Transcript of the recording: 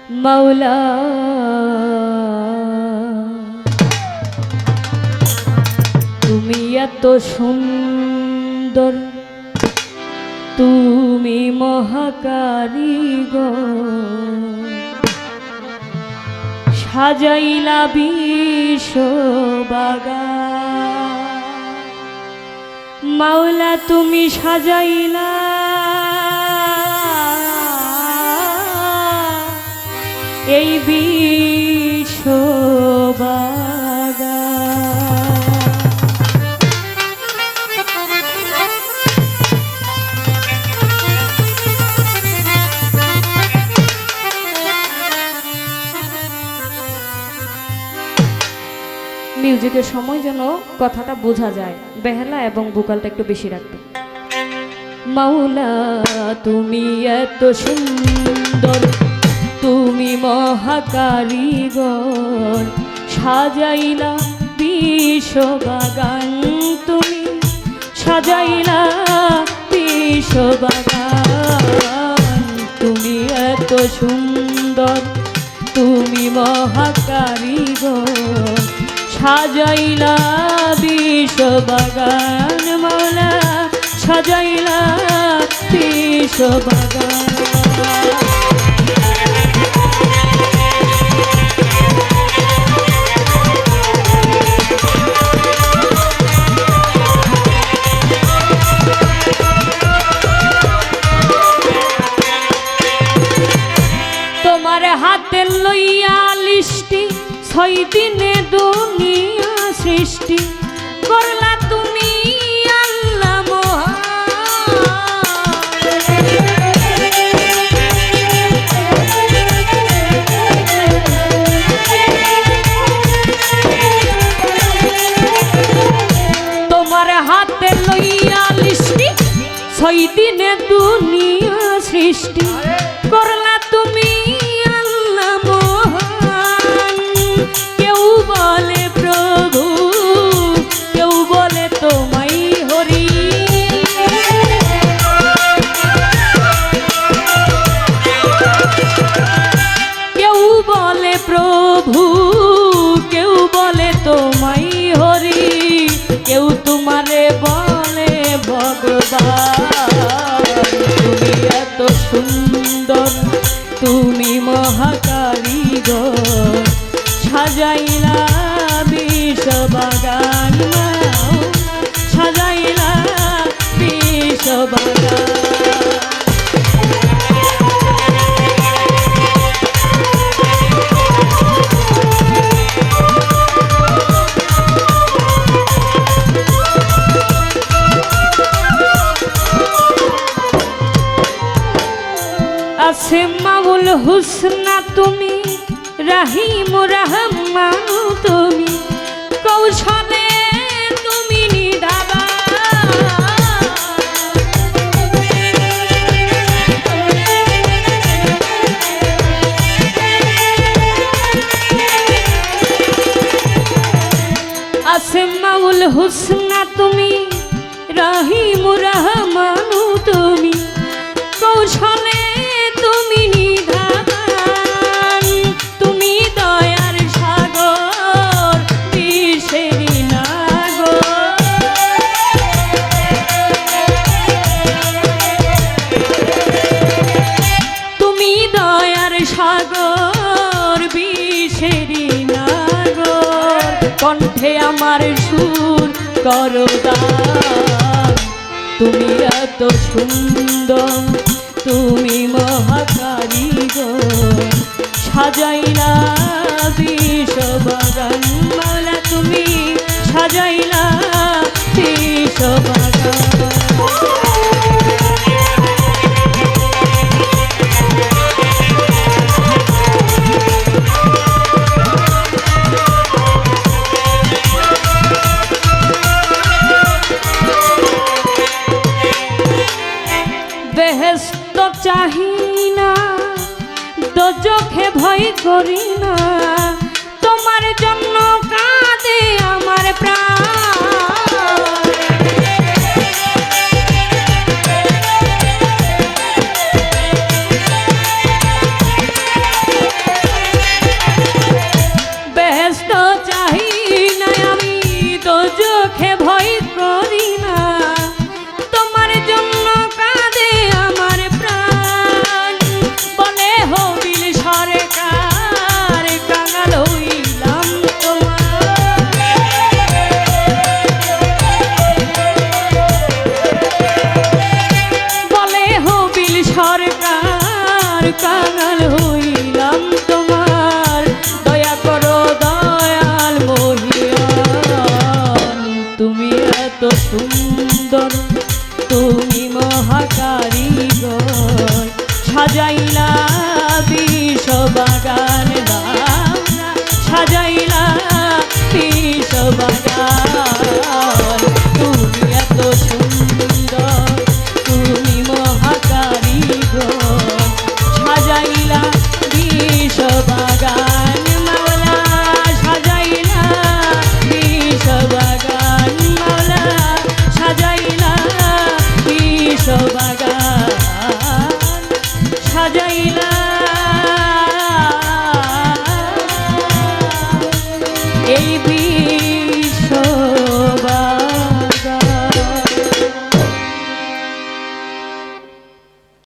মাওলা তুমি এত সুন্দর, তুমি মহাকারিগর, সাজাইলা বিশ্ববাগান। মাওলা তুমি সাজাইলা এই বিশ্ববাগান। মিউজিকের সময় যেন কথাটা বোঝা যায়, বেহালা এবং ভোকালটা একটু বেশি রাখবে। মাওলা তুমি এত সুন্দর, তুমি মহাকারিগর, সাজাইলা বিশ্ববাগান। তুমি সাজাইলা বিশ্ববাগান। তুমি এত সুন্দর, তুমি মহাকারিগর, সাজাইলা বিশ্ববাগান। মাওলা সাজাইলা বিশ্ববাগান। তোমার হাতে লইয়া লিষ্টি, 6 দিনে দুনিয়া সৃষ্টি করলা তুমি আল্লাহ মহান। তোমার হাতে লইয়া লিষ্টি, 6 দিনে দুনিয়া সৃষ্টি করলা তুমি আল্লাহ মহান। কেউ বলে প্রভু, কেউ বলে তোমায় হরি। কেউ বলে প্রভু, কেউ বলে তোমায় হরি, কেউ তোমারে বলে ভগবান। তুমি এত সুন্দর, তুমি মহাকারিগর, সাজাইলা বিশ্ববাগান। সাজাইলা বিশ্ববাগান। আসমাউল হুসনা তুমি, রাহিম রহমান তুমি, কৌশলে তুমি নিধাবান। আসমাউল হুসনা তুমি, রাহিম রহমান তুমি, কৌশলে তুমি নিধান। তুমি দয়ার সাগর, বিষের নাগর। তুমি দয়ার সাগর, বিষের নাগর। কণ্ঠে আমার সুর করো দান। তুমি এত সুন্দর, তুমি মহাকারিগর, সাজাইলা বিশ্ববাগান। মাওলা তুমি সাজাইলা বিশ্ববাগান। বেহেশত চাহি না, দোজখে ভয় করি না, তোমার জন্য কাঁদে আমার প্রাণ। কাঙাল হইলাম তোমার, দয়া করো দয়াল মহিয়ান। তুমি এত সুন্দর, তুমি মহাকারিগর, সাজাইলা বিশ্ববাগান বাংলা, সাজাইলা বিশ্ববাগান। তুমি এত সুন্দর, তুমি মহাকারিগর, সাজাইলা বিশ্ববাগান মাওলা, সাজাইলা বিশ্ববাগান মাওলা, সাজাইলা বিশ্ববাগান, সাজাইলা এই বিশ্ব